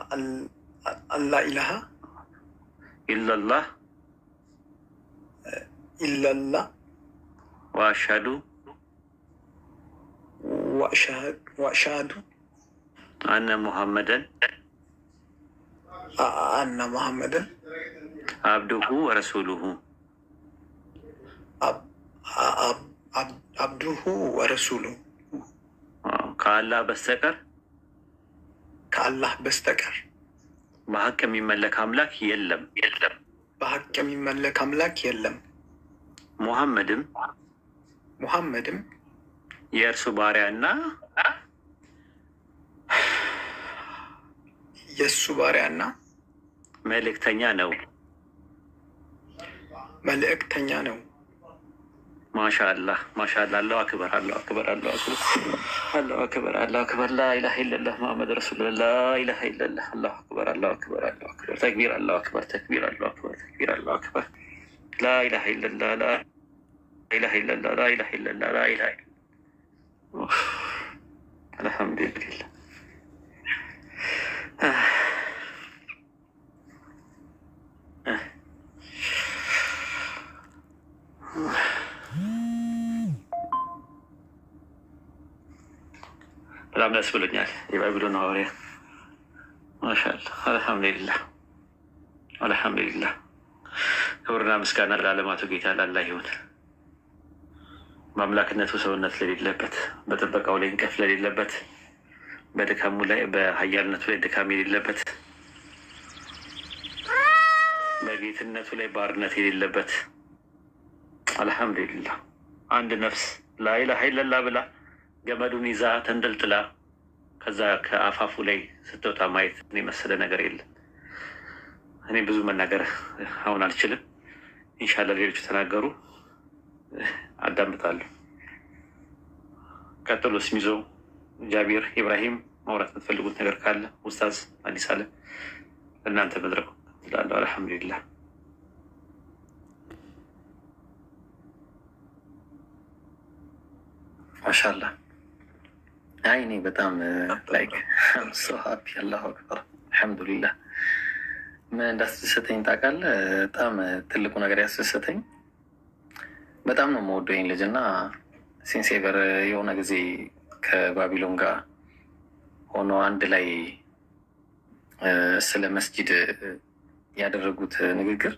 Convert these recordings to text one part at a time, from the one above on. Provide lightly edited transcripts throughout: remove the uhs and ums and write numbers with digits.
አላ ኢላሃ ኢለላህ ኢለላህ ወአሽሀዱ ወአሽሀዱ አነ ሙሐመደን አብዱሁ ወረሱሉሁ አብዱሁ ወረሱሉ ከአላህ በስተቀር በሀቅ የሚመለክ አምላክ የለም። በሀቅ የሚመለክ አምላክ የለም። ሙሐመድም የእርሱ ባሪያና የእሱ ባሪያና መልእክተኛ ነው። ማሻአላህ ማሻአላህ። አላሁ አክበር አላሁ አክበር አላሁ አክበር አላሁ አክበር። ላኢላሀ ኢለላህ ሙሐመድ ረሱሉላህ። ላኢላሀ ኢለላህ አላሁ አክበር አላሁ አክበር አላሁ አክበር። ተክቢር አላሁ አክበር ተክቢር አላሁ አክበር ተክቢር አላሁ አክበር። ላኢላሀ ኢለላህ ላኢላሀ ኢለላህ ላኢላሀ ኢለላህ ላኢላሀ ኢለላህ። አልሐምዱሊላህ። በጣም ደስ ብሎኛል። የባቢሎን ሐዋርያ ማሻአላህ። አልሐምዱሊላህ አልሐምዱሊላህ። ክብርና ምስጋና ለዓለማቱ ጌታ ለአላህ ይሁን። በአምላክነቱ ሰውነት ለሌለበት፣ በጥበቃው ላይ እንቅፍ ለሌለበት፣ በድካሙ ላይ በኃያልነቱ ላይ ድካም የሌለበት፣ በጌትነቱ ላይ ባርነት የሌለበት አልሐምዱሊላህ። አንድ ነፍስ ላኢላሀ ኢለላህ ብላ ገመዱን ይዛ ተንጠልጥላ ከዛ ከአፋፉ ላይ ስትወጣ ማየት የመሰለ ነገር የለም። እኔ ብዙ መናገር አሁን አልችልም። ኢንሻላህ ሌሎቹ ተናገሩ አዳምጣለሁ። ቀጥሎ ስሚዞ፣ ጃቢር፣ ኢብራሂም ማውራት የምትፈልጉት ነገር ካለ ኡስታዝ አዲስ አለ እናንተ መድረኩ ትላለሁ። አልሐምዱሊላህ ማሻአላህ። አይ እኔ በጣም ላይክ ሶ ሀፒ አላሁ አክበር አልሐምዱሊላህ። ምን እንዳስደሰተኝ ታውቃለህ? በጣም ትልቁ ነገር ያስደሰተኝ በጣም ነው የምወደው ይህን ልጅ እና ሲንሴቨር የሆነ ጊዜ ከባቢሎን ጋር ሆኖ አንድ ላይ ስለ መስጂድ ያደረጉት ንግግር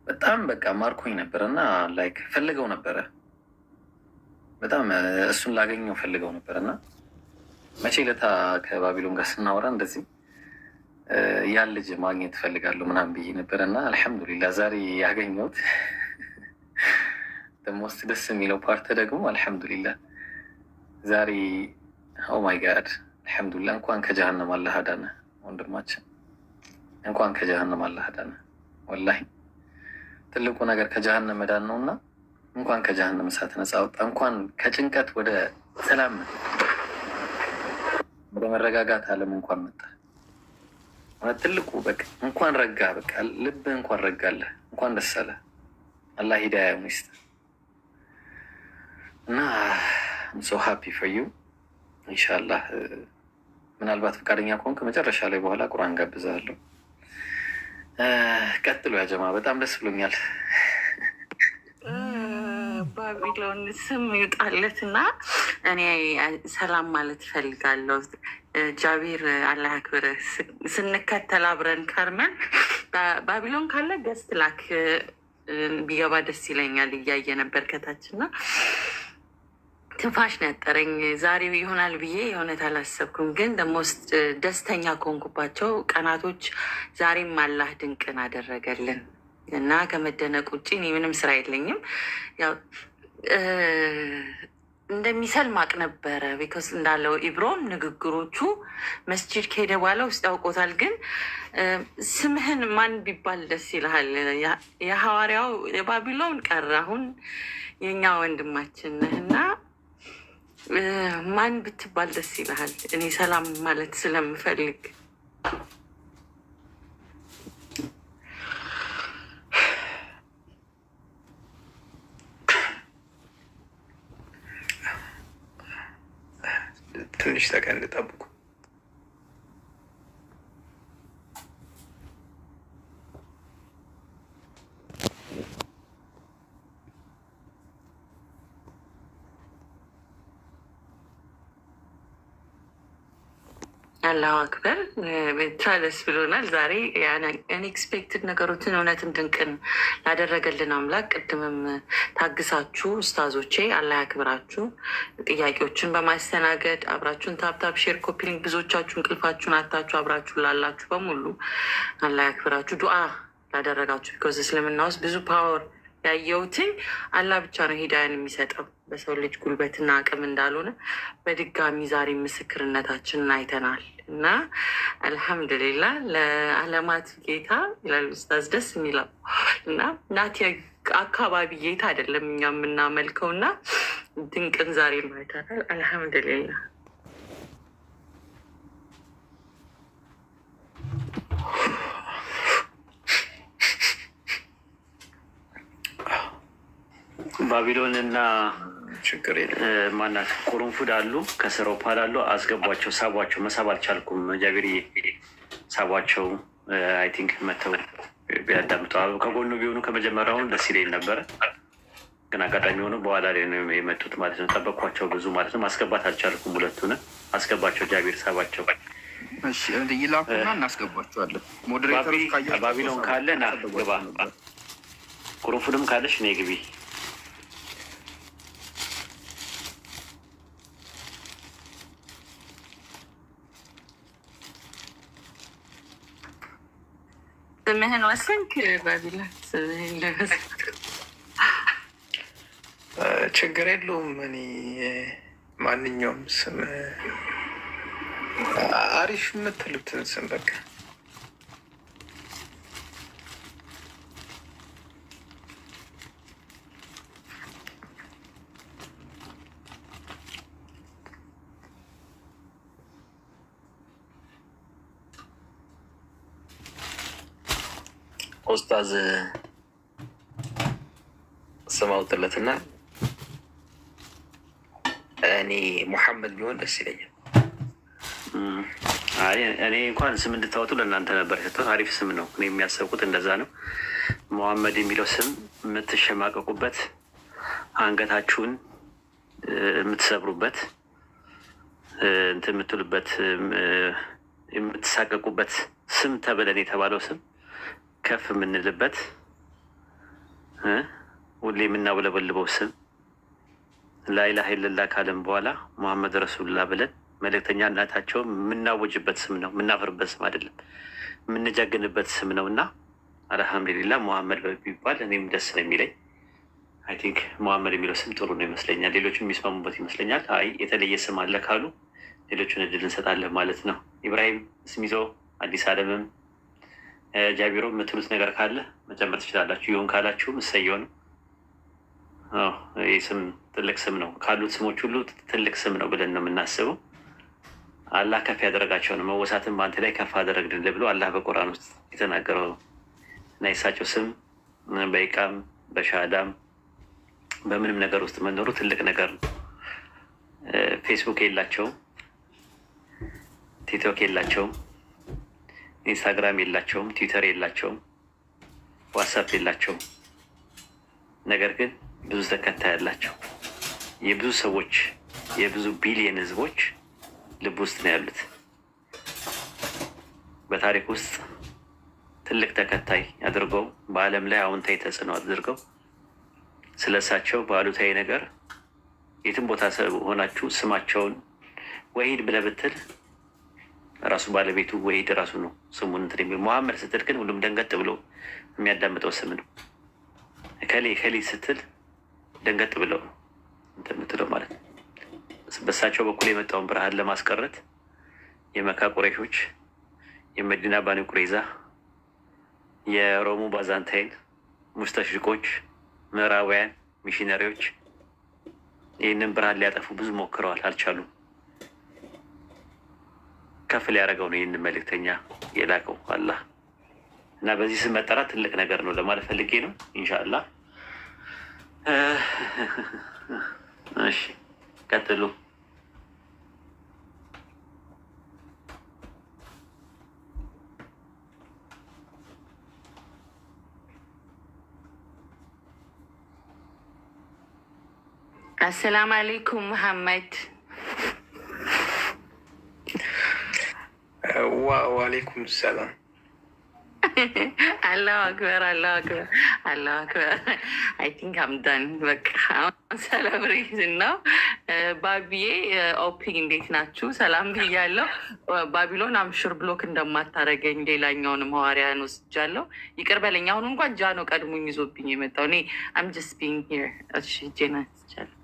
በጣም በቃ ማርኮኝ ነበር እና ላይክ ፈልገው ነበረ በጣም እሱን ላገኘው ፈልገው ነበር እና መቼ ለታ ከባቢሎን ጋር ስናወራ እንደዚህ ያን ልጅ ማግኘት እፈልጋለሁ ምናምን ብዬ ነበር እና አልሐምዱሊላህ ዛሬ ያገኘሁት። ደሞስት ደስ የሚለው ፓርት ደግሞ አልሐምዱሊላህ ዛሬ ኦማይ ጋድ አልሐምዱሊላህ። እንኳን ከጀሃነም አላህ አዳነ ወንድማችን፣ እንኳን ከጀሃነም አላህ አዳነ። ወላሂ ትልቁ ነገር ከጀሃነም መዳን ነው እና እንኳን ከጀሃነም እሳት ነፃ ወጣ። እንኳን ከጭንቀት ወደ ሰላም ወደ መረጋጋት ዓለም እንኳን መጣ። ትልቁ በቃ እንኳን ረጋ፣ በቃ ልብህ እንኳን ረጋለህ፣ እንኳን ደስ አለ። አላህ ሂዳያውን ይስጥ እና ሶ ሃፒ ፎር ዩ። ኢንሻላህ ምናልባት ፈቃደኛ ከሆንክ መጨረሻ ላይ በኋላ ቁርአን ጋብዛለሁ። ቀጥሎ ያጀማ በጣም ደስ ብሎኛል። ባቢሎን ስም ይውጣለት እና እኔ ሰላም ማለት እፈልጋለሁ። ጃቢር አላህ ያክብርህ። ስንከተል አብረን ከርመን ባቢሎን ካለ ገስት ላክ ቢገባ ደስ ይለኛል። እያየ ነበር ከታች እና ትንፋሽ ነው ያጠረኝ። ዛሬው ይሆናል ብዬ የእውነት አላሰብኩም፣ ግን ደግሞ ደስተኛ ከሆንኩባቸው ቀናቶች ዛሬም አላህ ድንቅን አደረገልን እና ከመደነቅ ውጭ እኔ ምንም ስራ የለኝም። ያው እንደሚሰልም አቅ ነበረ። ቢኮስ እንዳለው ኢብሮን ንግግሮቹ መስጂድ ከሄደ በኋላ ውስጥ ያውቆታል። ግን ስምህን ማን ቢባል ደስ ይልሃል? የሐዋርያው የባቢሎን ቀረ፣ አሁን የእኛ ወንድማችን ነህ እና ማን ብትባል ደስ ይልሃል? እኔ ሰላም ማለት ስለምፈልግ ትንሽ ሰከንድ ጠብቁ። አላሁ አክበር ትራለስ ብሎናል። ዛሬ አንኤክስፔክትድ ነገሮችን እውነትም ድንቅን ላደረገልን አምላክ ቅድምም ታግሳችሁ ኡስታዞቼ አላህ ያክብራችሁ። ጥያቄዎችን በማስተናገድ አብራችሁን ታፕታፕ ሼር ኮፒሊንግ ብዙዎቻችሁ እንቅልፋችሁን አታችሁ አብራችሁ ላላችሁ በሙሉ አላህ ያክብራችሁ። ዱዓ ላደረጋችሁ ቢኮዝ እስልምና ውስጥ ብዙ ፓወር ያየሁትኝ አላህ ብቻ ነው ሂዳያን የሚሰጠው በሰው ልጅ ጉልበትና አቅም እንዳልሆነ በድጋሚ ዛሬ ምስክርነታችንን አይተናል እና አልሐምዱሊላ ለዓለማት ጌታ ይላል ኡስታዝ። ደስ የሚለው እና ናቲ አካባቢ ጌታ አይደለም እኛ የምናመልከው እና ድንቅን ዛሬ አይተናል። አልሐምዱሊላ ባቢሎን እና ችግር የለም ማናት ቁርንፉድ አሉ፣ ከስር ኦፓል አሉ። አስገቧቸው፣ ሳቧቸው። መሳብ አልቻልኩም። ጃቢር ሳቧቸው። አይ ቲንክ መተው ቢያዳምጡ ከጎኑ ቢሆኑ ከመጀመሪያውን ደስ ይለኝ ነበረ፣ ግን አጋጣሚ ሆኖ በኋላ ላይ ነው የመጡት ማለት ነው። ጠበቅኳቸው ብዙ ማለት ነው። ማስገባት አልቻልኩም። ሁለቱን አስገባቸው። ጃቢር ሳባቸው። ይላኩና እናስገባቸዋለን። ሞዴሬተሮች ባቢሎን ካለ ና ግባ፣ ቁርንፉድም ካለሽ እኔ ግቢ። ስምህን ወሰንክ ባቢላ? ችግር የለውም። እኔ ማንኛውም ስም አሪፍ የምትሉትን ስም በቃ ኡስታዝ ስም አውጥለትና እኔ ሙሐመድ ቢሆን ደስ ይለኛል። እኔ እንኳን ስም እንድታወጡ ለእናንተ ነበር የሰጠሁት። አሪፍ ስም ነው። እኔ የሚያሰብኩት እንደዛ ነው። ሙሐመድ የሚለው ስም የምትሸማቀቁበት፣ አንገታችሁን የምትሰብሩበት፣ እንትን የምትሉበት፣ የምትሳቀቁበት ስም ተብለን የተባለው ስም ከፍ የምንልበት ሁሌ የምናውለበልበው ስም ላኢላሀ ኢለላህ ካለም በኋላ ሙሐመድ ረሱሉላህ ብለን መልእክተኛ እናታቸው የምናወጅበት ስም ነው። የምናፍርበት ስም አይደለም፣ የምንጀግንበት ስም ነው እና አልሐምዱሊላህ ሙሐመድ ቢባል እኔም ደስ ነው የሚለኝ። አይ ቲንክ ሙሐመድ የሚለው ስም ጥሩ ነው ይመስለኛል። ሌሎቹም የሚስማሙበት ይመስለኛል። አይ የተለየ ስም አለ ካሉ ሌሎቹን እድል እንሰጣለን ማለት ነው። ኢብራሂም ስም ይዘው አዲስ አለምም ጃቢሮ የምትሉት ነገር ካለ መጨመር ትችላላችሁ። ይሁን ካላችሁም እሰየው ነው። ይህ ስም ትልቅ ስም ነው። ካሉት ስሞች ሁሉ ትልቅ ስም ነው ብለን ነው የምናስበው። አላህ ከፍ ያደረጋቸው ነው። መወሳትን በአንተ ላይ ከፍ አደረግልህ ብሎ አላህ በቁርአን ውስጥ የተናገረው እና የሳቸው ስም በኢቃም በሻሃዳም በምንም ነገር ውስጥ መኖሩ ትልቅ ነገር ነው። ፌስቡክ የላቸውም፣ ቲክቶክ የላቸውም፣ ኢንስታግራም የላቸውም፣ ትዊተር የላቸውም፣ ዋትሳፕ የላቸውም። ነገር ግን ብዙ ተከታይ ያላቸው የብዙ ሰዎች የብዙ ቢሊየን ህዝቦች ልብ ውስጥ ነው ያሉት። በታሪክ ውስጥ ትልቅ ተከታይ አድርገው በዓለም ላይ አዎንታዊ ተጽዕኖ አድርገው ስለ እሳቸው በአሉታዊ ነገር የትም ቦታ ሆናችሁ ስማቸውን ወሂድ ብለህ ብትል ራሱ ባለቤቱ ወሂድ ራሱ ነው ስሙን እንትን የሚል። ሙሐመድ ስትል ግን ሁሉም ደንገጥ ብሎ የሚያዳምጠው ስም ነው። ከሌ ከሌ ስትል ደንገጥ ብለው እንትን የምትለው ማለት ነው። በእሳቸው በኩል የመጣውን ብርሃን ለማስቀረት የመካ ቁረይሾች፣ የመዲና ባኒ ቁረይዛ፣ የሮሙ ባዛንታይን ሙስተሽሪቆች፣ ምዕራባውያን ሚሽነሪዎች ይህንን ብርሃን ሊያጠፉ ብዙ ሞክረዋል፣ አልቻሉም። ከፍ ሊያደርገው ነው ይህንን መልእክተኛ የላከው አላህ እና በዚህ ስም መጠራት ትልቅ ነገር ነው ለማለት ፈልጌ ነው። ኢንሻአላህ እሺ ቀጥሉ። አሰላም አለይኩም መሐመድ። ወአለይኩም ሰላም። አላሁ አክበር አላሁ አክበር አላሁ አክበር። አይ ቲንክ አም ዳን። በቃ ሰለብሬሽን ነው። ባቢዬ ኦፒ እንዴት ናችሁ? ሰላም ብያለሁ። ባቢሎን አምሹር ብሎክ እንደማታረገኝ ሌላኛውንም ሐዋርያን ወስጃለሁ። ይቅር በለኝ። አሁን እንኳን ጃኖ ቀድሞኝ ይዞብኝ የመጣው እኔ አም ጀስት ቢንግ ሂር። እሺ ጄና ስቻለሁ።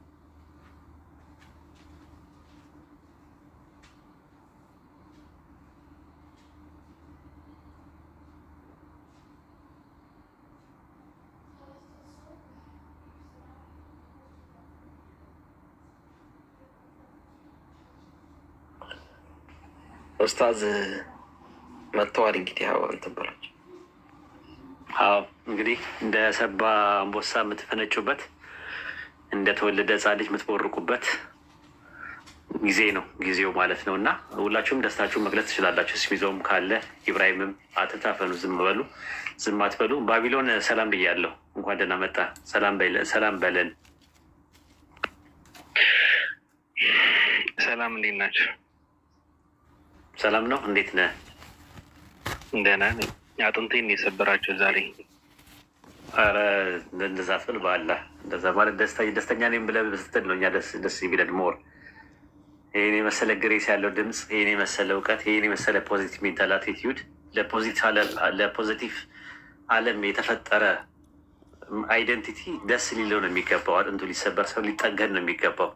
ኡስታዝ መጥተዋል። እንግዲህ ያው እንትን በላቸው። አዎ እንግዲህ እንደ ሰባ አንበሳ የምትፈነጩበት እንደተወለደ ሕፃን ልጅ የምትቦርቁበት ጊዜ ነው ጊዜው ማለት ነው። እና ሁላችሁም ደስታችሁን መግለጽ ትችላላችሁ። ስሚዞም ካለ ኢብራሂምም አትታፈኑ፣ ዝም በሉ፣ ዝም አትበሉ። ባቢሎን ሰላም ብያለሁ። እንኳን ደህና መጣ። ሰላም በለን። ሰላም እንዴት ናቸው? ሰላም ነው። እንዴት ነህ? ደህና ነኝ። አጥንቴን የሰበራቸው ዛሬ። ኧረ እንደዛ አትበል በአላህ። እንደዛ ማለት ደስተኛ ነኝ ብለህ ስትል ነው እኛ ደስ የሚለን ሞር። ይህን የመሰለ ግሬስ ያለው ድምፅ፣ ይህን የመሰለ እውቀት፣ ይህን የመሰለ ፖዚቲቭ ሜንታል አቲቲዩድ ለፖዚቲቭ ዓለም የተፈጠረ አይደንቲቲ ደስ ሊለው ነው የሚገባው። አጥንቱ ሊሰበር ሰው ሊጠገን ነው የሚገባው።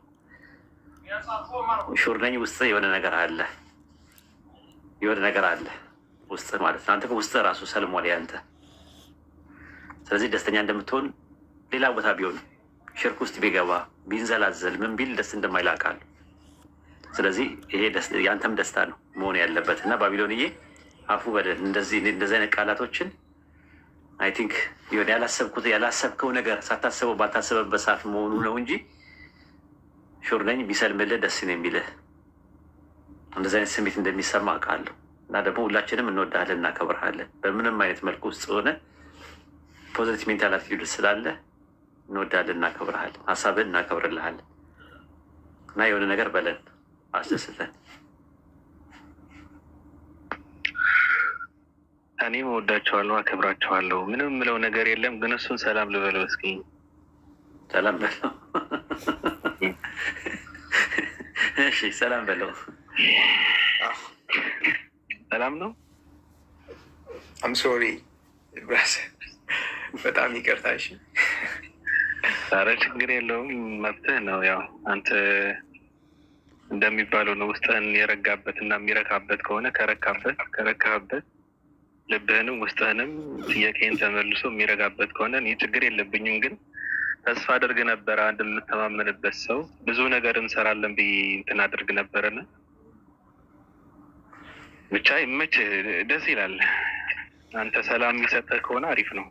ሹር ነኝ ውስጥ የሆነ ነገር አለ ውስጥ ማለት ነው። አንተ ውስጥ ራሱ ሰልሟል ያንተ። ስለዚህ ደስተኛ እንደምትሆን ሌላ ቦታ ቢሆን ሽርክ ውስጥ ቢገባ ቢንዘላዘል ምን ቢል ደስ እንደማይላቃል። ስለዚህ ይሄ የአንተም ደስታ ነው መሆን ያለበት እና ባቢሎንዬ አፉ በደል እንደዚህ አይነት ቃላቶችን አይ ቲንክ ሆን ያላሰብከው ነገር ሳታስበው ባታሰበበት ሰዓት መሆኑ ነው እንጂ ሹር ነኝ ቢሰልምልህ ደስ ነው የሚልህ። እንደዚህ አይነት ስሜት እንደሚሰማ አውቃለሁ። እና ደግሞ ሁላችንም እንወዳለን፣ እናከብርሃለን። በምንም አይነት መልኩ ውስጥ ሆነ ፖዚቲቭ ሜንታል አቲቲዩድ ስላለ እንወዳለን፣ እናከብርሃለን፣ ሀሳብን እናከብርልሃለን። እና የሆነ ነገር በለን፣ አስደስተን። እኔም እወዳቸዋለሁ፣ አከብራቸዋለሁ። ምንም የምለው ነገር የለም፣ ግን እሱን ሰላም ልበለው እስኪ። ሰላም በለው። እሺ ሰላም በለው። ሰላም ነው። አም ሶሪ ብራዘር፣ በጣም ይቅርታ። እሺ ኧረ ችግር የለውም፣ መብትህ ነው። ያው አንተ እንደሚባለው ነው። ውስጥህን የረጋበት እና የሚረካበት ከሆነ ከረካበት ልብህንም ውስጥህንም ጥያቄን ተመልሶ የሚረጋበት ከሆነ እኔ ችግር የለብኝም። ግን ተስፋ አድርግ ነበረ አንድ የምንተማመንበት ሰው ብዙ ነገር እንሰራለን ብዬ እንትን አድርግ ነበረና ብቻ ይመች፣ ደስ ይላል። አንተ ሰላም የሚሰጥህ ከሆነ አሪፍ ነው።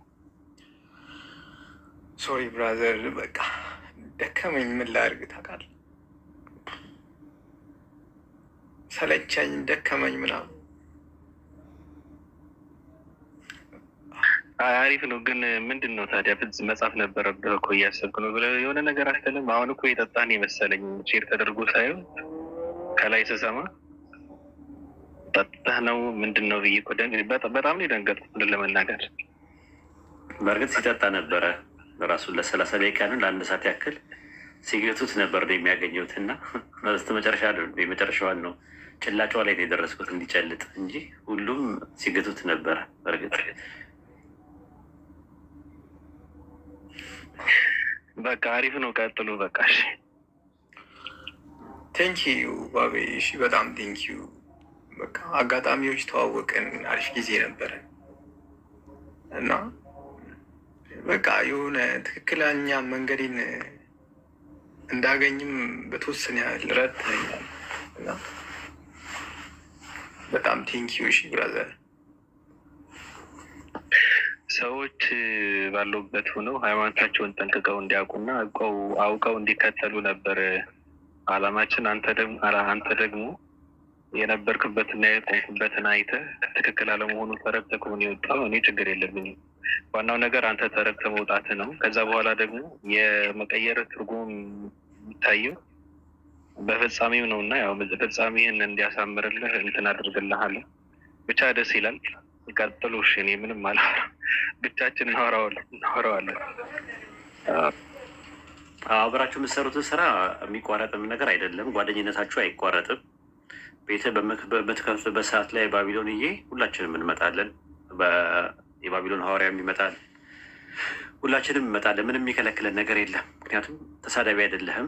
ሶሪ ብራዘር፣ በቃ ደከመኝ። ምን ላድርግ ታውቃለህ? ሰለቸኝ፣ ደከመኝ ምናምን። አሪፍ ነው። ግን ምንድን ነው ታዲያ መጻፍ ነበረብህ እኮ። እያሰብክ ነው ብለህ የሆነ ነገር አትልም? አሁን እኮ የጠጣን የመሰለኝ ሼር ተደርጎ ሳይሆን ከላይ ስሰማ ጠጥተህ ነው ምንድን ነው ብዬ እኮ በጣም ነው የደንገጥኩት ለመናገር። በእርግጥ ሲጠጣ ነበረ ራሱ ለ30 ደቂቃ ነው ለ1 ሰዓት ያክል ሲገቱት ነበር የሚያገኘሁት እና መጨረሻ የመጨረሻዋን ነው ጭላጫዋ ላይ የደረስኩት እንዲጨልጥ እንጂ ሁሉም ሲገቱት ነበረ። በእርግጥ በቃ አሪፍ ነው። ቀጥሉ በቃ። እሺ ቴንኪዩ ባቤ። እሺ በጣም ቴንኪዩ። በቃ አጋጣሚዎች ተዋወቅን፣ አሪፍ ጊዜ ነበረ እና በቃ የሆነ ትክክለኛ መንገዴን እንዳገኝም በተወሰነ ያህል ረድተኛል እና በጣም ቴንኪዩ። እሺ ብራዘር። ሰዎች ባሉበት ሆነው ሃይማኖታቸውን ጠንቅቀው እንዲያውቁና አውቀው እንዲከተሉ ነበር አላማችን። አንተ ደግሞ የነበርክበትና የቆምክበትን አይተህ ትክክል አለመሆኑ ተረድተህ ከሆነ የወጣው እኔ ችግር የለብኝም። ዋናው ነገር አንተ ተረድተህ መውጣት ነው። ከዛ በኋላ ደግሞ የመቀየር ትርጉም የሚታየው በፍጻሜው ነው እና ያው ፍጻሜህን እንዲያሳምርልህ እንትን አድርግልሃለሁ። ብቻ ደስ ይላል። ቀጥሉ። እሺ እኔ ምንም አላወራም። ብቻችን እናወራዋለን። አብራችሁ የምትሰሩትን ስራ የሚቋረጥም ነገር አይደለም። ጓደኝነታችሁ አይቋረጥም። ቤተ በምትከፍቱበት ሰዓት ላይ ባቢሎንዬ ሁላችንም እንመጣለን። የባቢሎን ሐዋርያም ይመጣል፣ ሁላችንም እንመጣለን። ምንም የሚከለክለን ነገር የለም። ምክንያቱም ተሳዳቢ አይደለህም፣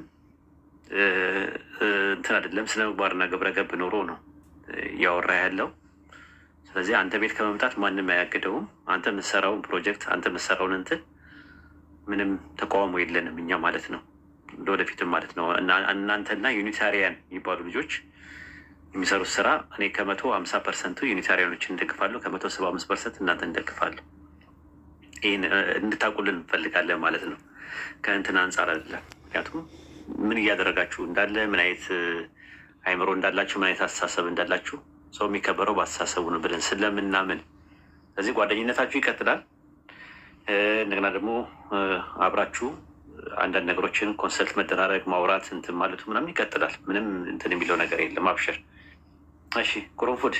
እንትን አይደለም። ስነ ምግባርና ግብረ ገብ ኖሮ ነው እያወራ ያለው። ስለዚህ አንተ ቤት ከመምጣት ማንም አያግደውም። አንተ የምትሰራውን ፕሮጀክት፣ አንተ የምትሰራውን እንትን ምንም ተቃውሞ የለንም እኛ ማለት ነው፣ ለወደፊትም ማለት ነው። እናንተና ዩኒታሪያን የሚባሉ ልጆች የሚሰሩት ስራ እኔ 150% ዩኒታሪያኖችን እንደግፋለሁ፣ 175% እናንተ እንደግፋለሁ። ይህን እንድታውቁልን እንፈልጋለን ማለት ነው። ከእንትን አንጻር አይደለም። ምክንያቱም ምን እያደረጋችሁ እንዳለ፣ ምን አይነት አይምሮ እንዳላችሁ፣ ምን አይነት አስተሳሰብ እንዳላችሁ ሰው የሚከበረው በአስተሳሰቡ ነው ብለን ስለምናምን፣ ስለዚህ ጓደኝነታችሁ ይቀጥላል። እንደገና ደግሞ አብራችሁ አንዳንድ ነገሮችን ኮንሰልት መደራረግ፣ ማውራት እንትን ማለቱ ምናምን ይቀጥላል። ምንም እንትን የሚለው ነገር የለም። አብሽር። እሺ ቁርንፉድ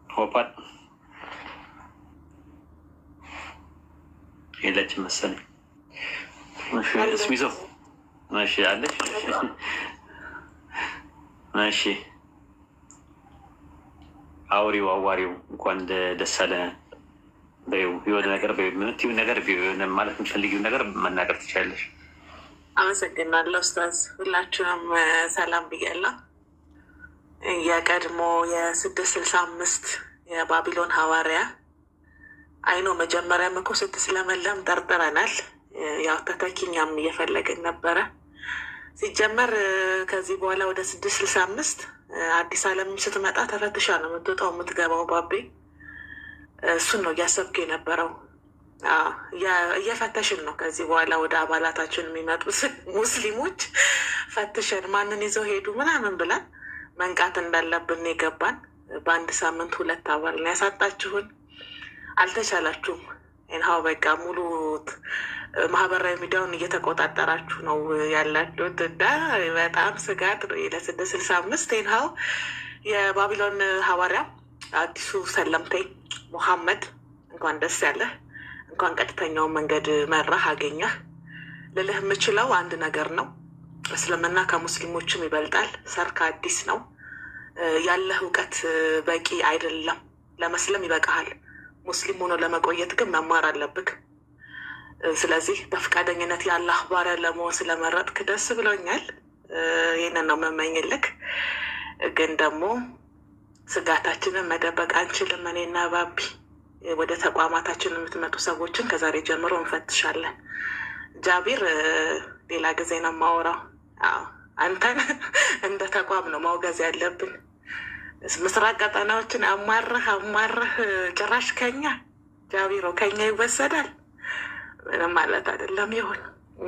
ሆፓል የለችም መሰለኝ። ስሚዞ እሺ አለች። እሺ አውሪው አዋሪው እንኳን ደስ አለ በይው። የሆነ ነገር ምትይው ነገር ማለት የምትፈልጊው ነገር መናገር ትችላለሽ። አመሰግናለሁ ኡስታዝ። ሁላችሁንም ሰላም ብያለሁ። የቀድሞ የ665 የባቢሎን ሐዋርያ አይኖ መጀመሪያም እኮ 6 ለመለም ጠርጥረናል። ያው ተተኪኛም እየፈለግን ነበረ። ሲጀመር ከዚህ በኋላ ወደ 665 አዲስ ዓለም ስትመጣ ተፈትሻ ነው የምትወጣው የምትገባው። ባቤ እሱን ነው እያሰብክ የነበረው። እየፈተሽን ነው ከዚህ በኋላ ወደ አባላታችን የሚመጡት ሙስሊሞች ፈትሸን ማንን ይዘው ሄዱ ምናምን ብለን መንቃት እንዳለብን የገባን። በአንድ ሳምንት 2 አባል ነው ያሳጣችሁን። አልተቻላችሁም። ይንሀው በቃ ሙሉ ማህበራዊ ሚዲያውን እየተቆጣጠራችሁ ነው ያላችሁት እና በጣም ስጋት ነው። ለ665 ይንሀው የባቢሎን ሐዋርያ አዲሱ ሰለምቴ ሙሐመድ እንኳን ደስ ያለህ፣ እንኳን ቀጥተኛውን መንገድ መራህ አገኘህ። ልልህ የምችለው አንድ ነገር ነው። እስልምና ከሙስሊሞችም ይበልጣል። ሰርክ አዲስ ነው። ያለህ እውቀት በቂ አይደለም። ለመስለም ይበቃሃል። ሙስሊም ሆኖ ለመቆየት ግን መማር አለብክ። ስለዚህ በፈቃደኝነት የአላህ ባሪያ ለመሆን ስለመረጥክ ደስ ብሎኛል። ይህንን ነው መመኝልክ። ግን ደግሞ ስጋታችንን መደበቅ አንችልም። እኔና ባቢ ወደ ተቋማታችን የምትመጡ ሰዎችን ከዛሬ ጀምሮ እንፈትሻለን። ጃቢር ሌላ ጊዜ ነው የማወራው። አንተን እንደ ተቋም ነው ማውገዝ ያለብን። ምስራቅ ቀጠናዎችን አማረህ ጭራሽ ከኛ ጃቢሮ ከኛ ይወሰዳል። ምንም ማለት አይደለም። ይሁን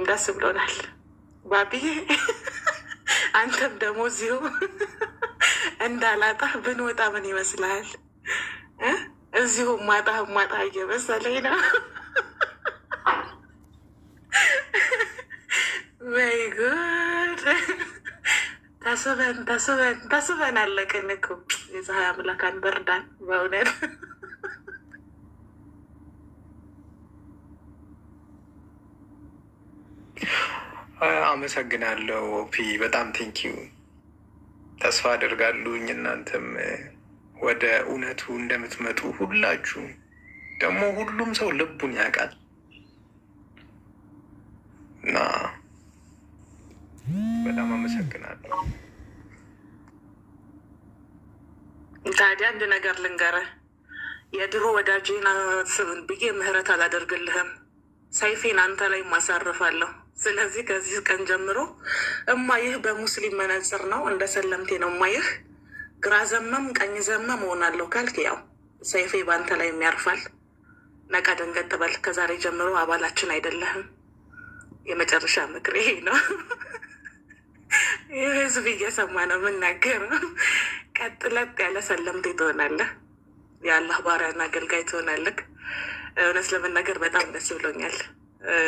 ደስ ብሎናል ባቢዬ። አንተም ደግሞ እዚሁ እንዳላጣ ብንወጣ ምን ይመስልሃል? እዚሁ ማጣ እየመሰለኝ ነው። ወይ ጉድ! ተስበን አለቅን እኮ። የፀሐይ አምላክ አንበርዳን በእውነት። አመሰግናለሁ ፒ፣ በጣም ቴንኪዩ። ተስፋ አደርጋለሁኝ እናንተም ወደ እውነቱ እንደምትመጡ ሁላችሁ። ደግሞ ሁሉም ሰው ልቡን ያውቃል እና በጣም አመሰግናለሁ። ታዲያ አንድ ነገር ልንገርህ። የድሮ ወዳጄን ብዬ ምህረት አላደርግልህም። ሰይፌን አንተ ላይ ማሳርፋለሁ። ስለዚህ ከዚህ ቀን ጀምሮ እማይህ በሙስሊም መነጽር ነው፣ እንደ ሰለምቴ ነው እማይህ። ግራ ዘመም ቀኝ ዘመም እሆናለሁ ካልክ ያው ሰይፌ በአንተ ላይ የሚያርፋል። ነቃ ደንገጥ በል። ከዛሬ ጀምሮ አባላችን አይደለህም። የመጨረሻ ምክር ይሄ ነው። ይህ ህዝብ እየሰማ ነው የምናገረው። ቀጥለጥ ያለ ሰለምቴ ትሆናለህ። የአላህ ባሪያና አገልጋይ ትሆናለህ። እውነት ለመናገር በጣም ደስ ብሎኛል።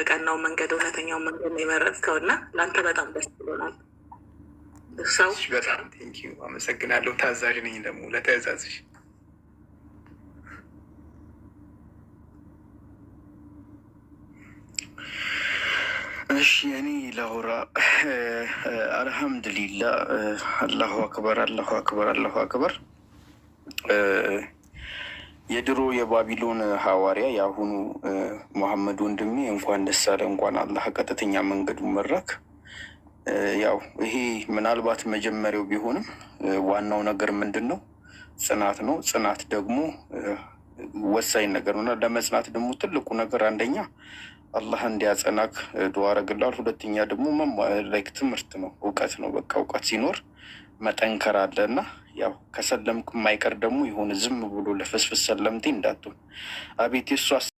ቀናው መንገድ እውነተኛው መንገድ ነው የመረጥከው እና ለአንተ በጣም ደስ ብሎናል። ሰው በጣም ቴንኪው አመሰግናለሁ። ታዛዥ ነኝ ደግሞ ለተዛዝሽ። እሺ እኔ ላውራ። አልሐምዱሊላ አላሁ አክበር አላሁ አክበር አላሁ አክበር። የድሮ የባቢሎን ሐዋርያ የአሁኑ መሐመድ ወንድሜ እንኳን ደስ አለ። እንኳን አላህ ቀጥተኛ መንገዱ መራክ። ያው ይሄ ምናልባት መጀመሪያው ቢሆንም ዋናው ነገር ምንድን ነው? ጽናት ነው። ጽናት ደግሞ ወሳኝ ነገር ነው እና ለመጽናት ደግሞ ትልቁ ነገር አንደኛ አላህ እንዲያጸናክ ዱዓ አረግልሃል። ሁለተኛ ደግሞ ላይክ ትምህርት ነው፣ እውቀት ነው። በቃ እውቀት ሲኖር መጠንከር አለ እና ያው ከሰለምክ የማይቀር ደግሞ የሆነ ዝም ብሎ ለፍስፍስ ሰለምቴ እንዳትሆን። አቤት የሱ